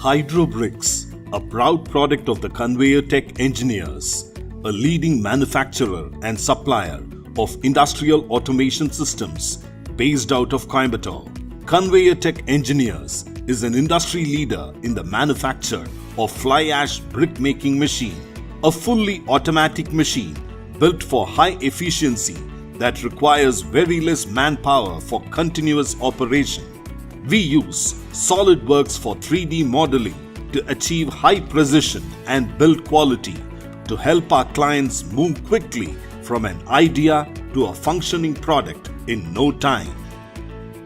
Hydrobricks, a proud product of the Conveyor Tech Engineers, a leading manufacturer and supplier of industrial automation systems based out of Coimbatore. Conveyor Tech Engineers is an industry leader in the manufacture of fly ash brick making machine, a fully automatic machine built for high efficiency that requires very less manpower for continuous operation. We use SolidWorks for 3D modeling to achieve high precision and build quality to help our clients move quickly from an idea to a functioning product in no time.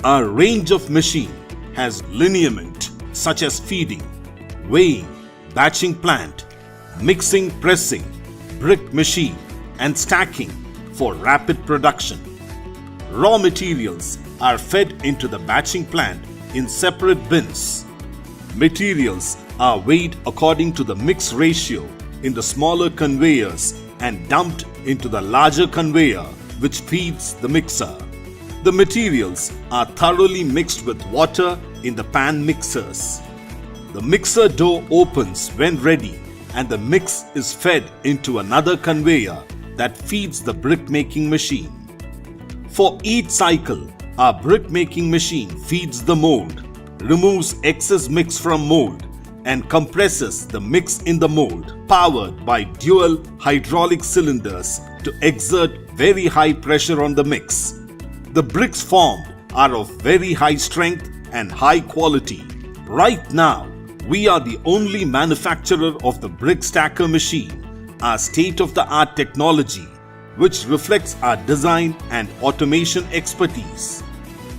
Our range of machine has lineament such as feeding, weighing, batching plant, mixing, pressing, brick machine and stacking for rapid production. Raw materials are fed into the batching plant in separate bins. Materials are weighed according to the mix ratio in the smaller conveyors and dumped into the larger conveyor which feeds the mixer. The materials are thoroughly mixed with water in the pan mixers. The mixer door opens when ready and the mix is fed into another conveyor that feeds the brick making machine. For each cycle, our brick making machine feeds the mold, removes excess mix from mold and compresses the mix in the mold, powered by dual hydraulic cylinders to exert very high pressure on the mix. The bricks formed are of very high strength and high quality. Right now, we are the only manufacturer of the brick stacker machine, our state-of-the-art technology, which reflects our design and automation expertise.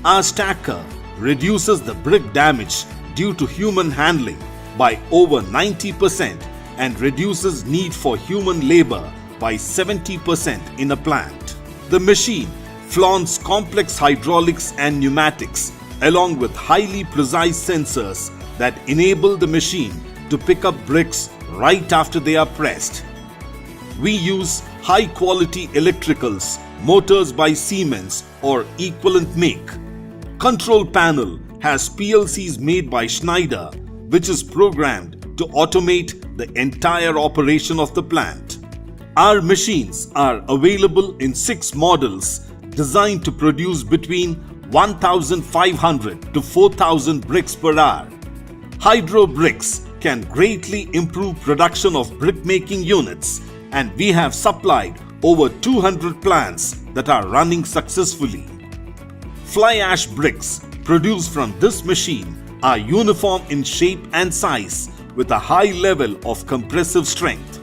Our stacker reduces the brick damage due to human handling by over 90% and reduces need for human labor by 70% in a plant. The machine flaunts complex hydraulics and pneumatics along with highly precise sensors that enable the machine to pick up bricks right after they are pressed. We use high-quality electricals, motors by Siemens or equivalent make. Control panel has PLCs made by Schneider, which is programmed to automate the entire operation of the plant. Our machines are available in 6 models designed to produce between 1,500 to 4,000 bricks per hour. Hydrobricks can greatly improve production of brick-making units, and we have supplied over 200 plants that are running successfully. Fly ash bricks produced from this machine are uniform in shape and size with a high level of compressive strength.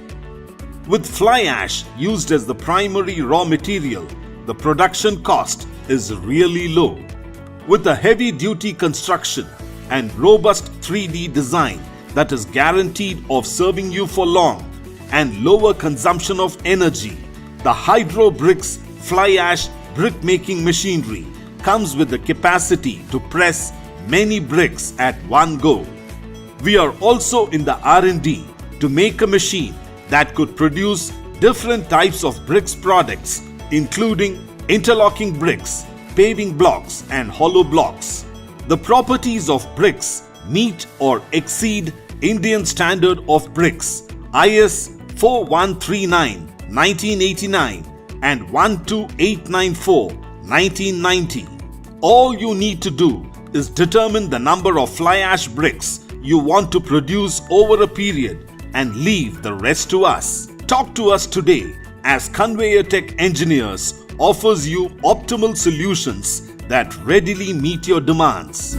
With fly ash used as the primary raw material, the production cost is really low. With a heavy-duty construction and robust 3D design that is guaranteed of serving you for long and lower consumption of energy, the Hydrobricks fly ash brick making machinery comes with the capacity to press many bricks at one go. We are also in the R&D to make a machine that could produce different types of bricks products, including interlocking bricks, paving blocks and hollow blocks. The properties of bricks meet or exceed Indian Standard of Bricks IS 4139 1989 and 12894 1990. All you need to do is determine the number of fly ash bricks you want to produce over a period and leave the rest to us. Talk to us today, as Conveyor Tech Engineers offers you optimal solutions that readily meet your demands.